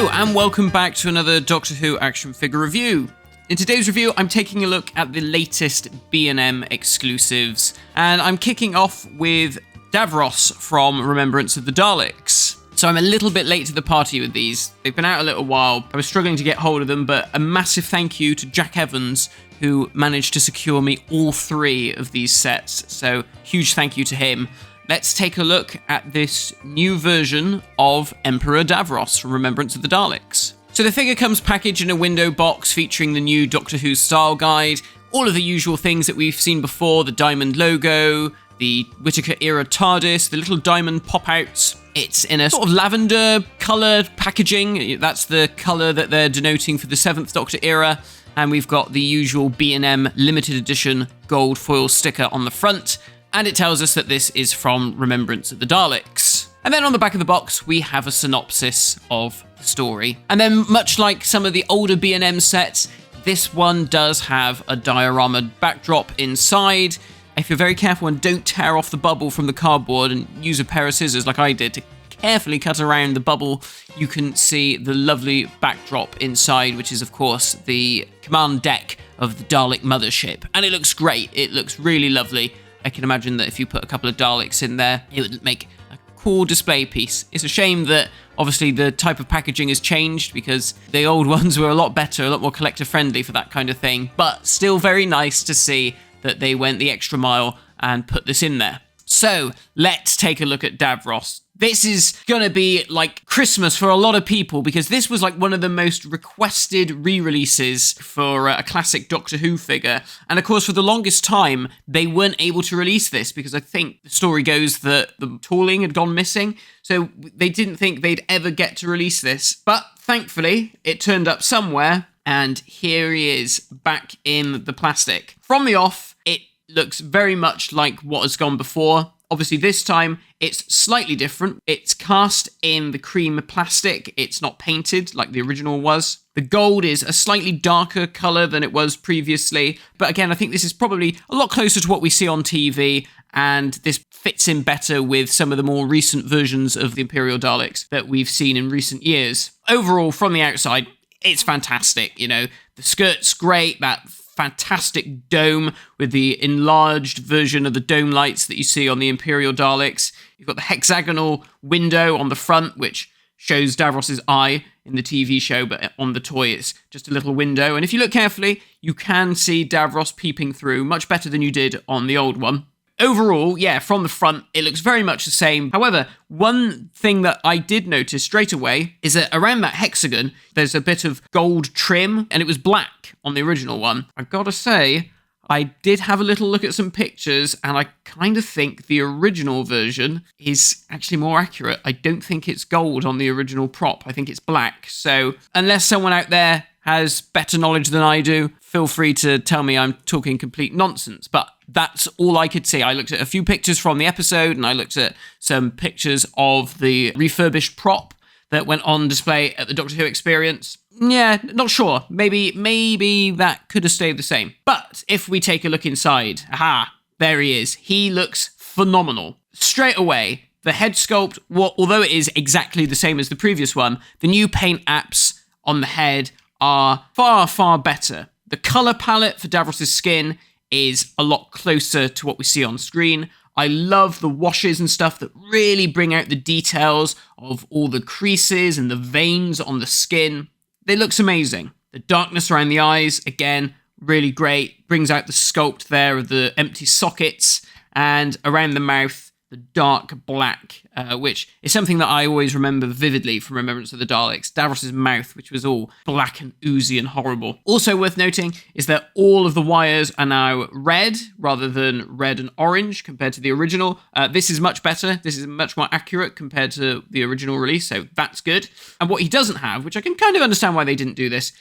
Hello and welcome back to another Doctor Who action figure review. In today's review, I'm taking a look at the latest B&M exclusives, and I'm kicking off with Davros from Remembrance of the Daleks. So I'm a little bit late to the party with these. They've been out a little while. I was struggling to get hold of them, but a massive thank you to Jack Evans, who managed to secure me all three of these sets. So huge thank you to him. Let's take a look at this new version of Emperor Davros from Remembrance of the Daleks. So the figure comes packaged in a window box featuring the new Doctor Who style guide, all of the usual things that we've seen before, the diamond logo, the Whittaker-era TARDIS, the little diamond pop-outs. It's in a sort of lavender coloured packaging. That's the colour that they're denoting for the 7th Doctor era. And we've got the usual B&M limited edition gold foil sticker on the front. And it tells us that this is from Remembrance of the Daleks. And then on the back of the box, we have a synopsis of the story. And then, much like some of the older B&M sets, this one does have a diorama backdrop inside. If you're very careful and don't tear off the bubble from the cardboard and use a pair of scissors like I did to carefully cut around the bubble, you can see the lovely backdrop inside, which is, of course, the command deck of the Dalek mothership. And it looks great. It looks really lovely. I can imagine that if you put a couple of Daleks in there, it would make a cool display piece. It's a shame that, obviously, the type of packaging has changed because the old ones were a lot better, a lot more collector-friendly for that kind of thing, but still very nice to see that they went the extra mile and put this in there. So, let's take a look at Davros. This is gonna be like Christmas for a lot of people because this was like one of the most requested re-releases for a classic Doctor Who figure. And of course, for the longest time, they weren't able to release this because I think the story goes that the tooling had gone missing. So they didn't think they'd ever get to release this. But thankfully, it turned up somewhere. And here he is back in the plastic. From the off, it looks very much like what has gone before. Obviously, this time, it's slightly different. It's cast in the cream plastic. It's not painted like the original was. The gold is a slightly darker colour than it was previously. But again, I think this is probably a lot closer to what we see on TV. And this fits in better with some of the more recent versions of the Imperial Daleks that we've seen in recent years. Overall, from the outside, it's fantastic. You know, the skirt's great. That fantastic dome with the enlarged version of the dome lights that you see on the Imperial Daleks. You've got the hexagonal window on the front, which shows Davros's eye in the TV show, but on the toy it's just a little window. And if you look carefully, you can see Davros peeping through, much better than you did on the old one. Overall, yeah, from the front, it looks very much the same. However, one thing that I did notice straight away is that around that hexagon, there's a bit of gold trim, and it was black on the original one. I gotta say, I did have a little look at some pictures, and I kind of think the original version is actually more accurate. I don't think it's gold on the original prop. I think it's black. So, unless someone out there has better knowledge than I do, feel free to tell me I'm talking complete nonsense. But that's all I could see. I looked at a few pictures from the episode, and I looked at some pictures of the refurbished prop that went on display at the Doctor Who Experience. Yeah, not sure. Maybe that could have stayed the same. But if we take a look inside, aha, there he is. He looks phenomenal. Straight away, the head sculpt, although it is exactly the same as the previous one, the new paint apps on the head are far, far better. The colour palette for Davros' skin is a lot closer to what we see on screen. I love the washes and stuff that really bring out the details of all the creases and the veins on the skin. It looks amazing. The darkness around the eyes, again, really great. Brings out the sculpt there of the empty sockets, and around the mouth, the dark black, which is something that I always remember vividly from Remembrance of the Daleks. Davros' mouth, which was all black and oozy and horrible. Also worth noting is that all of the wires are now red rather than red and orange compared to the original. This is much better. This is much more accurate compared to the original release, so that's good. And what he doesn't have, which I can kind of understand why they didn't do this,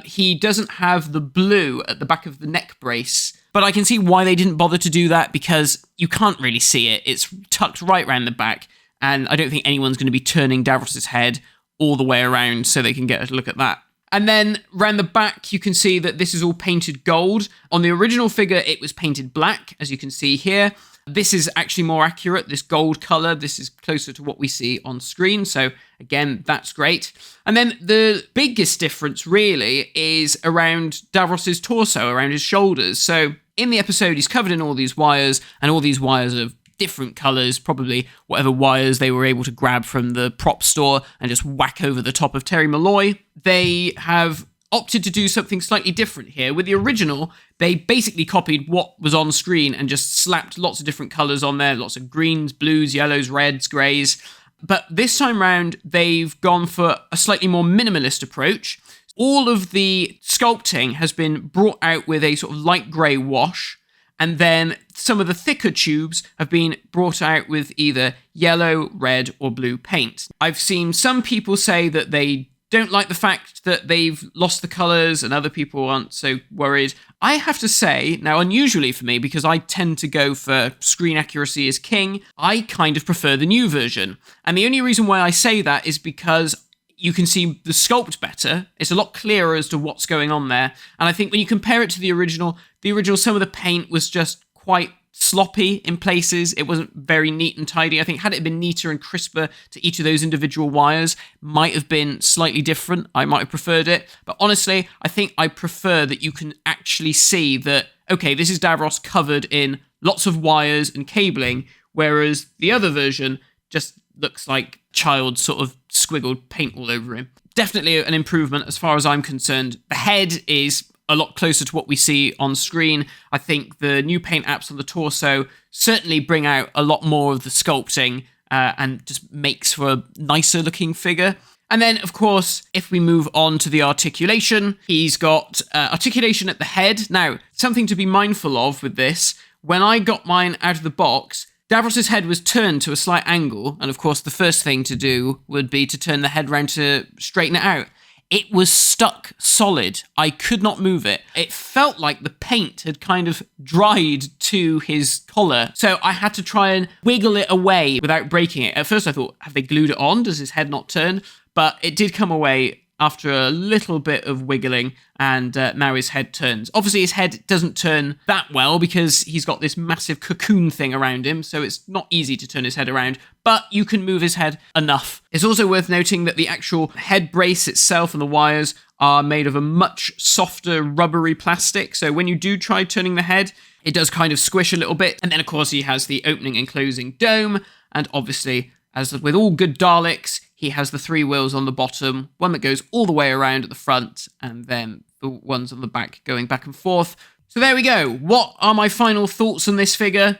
he doesn't have the blue at the back of the neck brace. But I can see why they didn't bother to do that because you can't really see it. It's tucked right around the back, and I don't think anyone's going to be turning Davros' head all the way around so they can get a look at that. And then around the back, you can see that this is all painted gold. On the original figure, it was painted black, as you can see here. This is actually more accurate, this gold color. This is closer to what we see on screen. So again, that's great. And then the biggest difference really is around Davros's torso, around his shoulders. So in the episode, he's covered in all these wires, and all these wires are different colors, probably whatever wires they were able to grab from the prop store and just whack over the top of Terry Malloy. They have opted to do something slightly different here. With the original, they basically copied what was on screen and just slapped lots of different colors on there, lots of greens, blues, yellows, reds, grays. But this time round, they've gone for a slightly more minimalist approach. All of the sculpting has been brought out with a sort of light grey wash, and then some of the thicker tubes have been brought out with either yellow, red, or blue paint. I've seen some people say that they don't like the fact that they've lost the colours, and other people aren't so worried. I have to say, now unusually for me, because I tend to go for screen accuracy as king, I kind of prefer the new version. And the only reason why I say that is because you can see the sculpt better. It's a lot clearer as to what's going on there. And I think when you compare it to the original, some of the paint was just quite sloppy in places. It wasn't very neat and tidy. I think had it been neater and crisper to each of those individual wires, might have been slightly different. I might have preferred it. But honestly, I think I prefer that you can actually see that, okay, this is Davros covered in lots of wires and cabling, whereas the other version just looks like child sort of squiggled paint all over him. Definitely an improvement as far as I'm concerned. The head is a lot closer to what we see on screen. I think the new paint apps on the torso certainly bring out a lot more of the sculpting and just makes for a nicer looking figure. And then, of course, if we move on to the articulation, he's got articulation at the head. Now, something to be mindful of with this, when I got mine out of the box, Davros' head was turned to a slight angle, and of course the first thing to do would be to turn the head round to straighten it out. It was stuck solid. I could not move it. It felt like the paint had kind of dried to his collar, so I had to try and wiggle it away without breaking it. At first I thought, have they glued it on? Does his head not turn? But it did come away after a little bit of wiggling, and now his head turns. Obviously, his head doesn't turn that well because he's got this massive cocoon thing around him, so it's not easy to turn his head around, but you can move his head enough. It's also worth noting that the actual head brace itself and the wires are made of a much softer, rubbery plastic, so when you do try turning the head, it does kind of squish a little bit. And then, of course, he has the opening and closing dome, and obviously, as with all good Daleks, he has the 3 wheels on the bottom, one that goes all the way around at the front, and then the ones on the back going back and forth. So there we go. What are my final thoughts on this figure?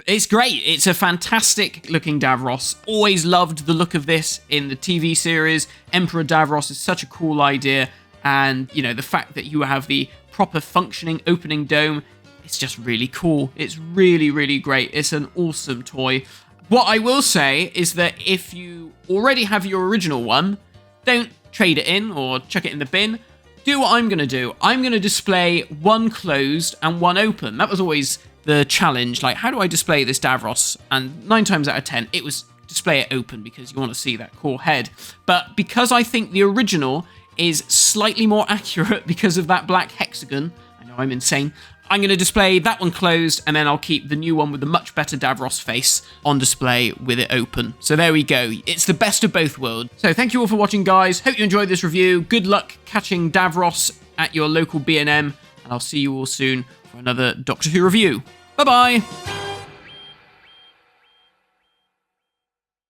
It's great. It's a fantastic looking Davros. Always loved the look of this in the TV series. Emperor Davros is such a cool idea, and you know, the fact that you have the proper functioning opening dome, it's just really cool. It's really, really great. It's an awesome toy. What I will say is that if you already have your original one, don't trade it in or chuck it in the bin. Do what I'm going to do. I'm going to display one closed and one open. That was always the challenge. Like, how do I display this Davros? And 9 times out of 10, it was display it open because you want to see that core head. But because I think the original is slightly more accurate because of that black hexagon, I know I'm insane, I'm going to display that one closed, and then I'll keep the new one with the much better Davros face on display with it open. So there we go. It's the best of both worlds. So thank you all for watching, guys. Hope you enjoyed this review. Good luck catching Davros at your local B&M, and I'll see you all soon for another Doctor Who review. Bye-bye!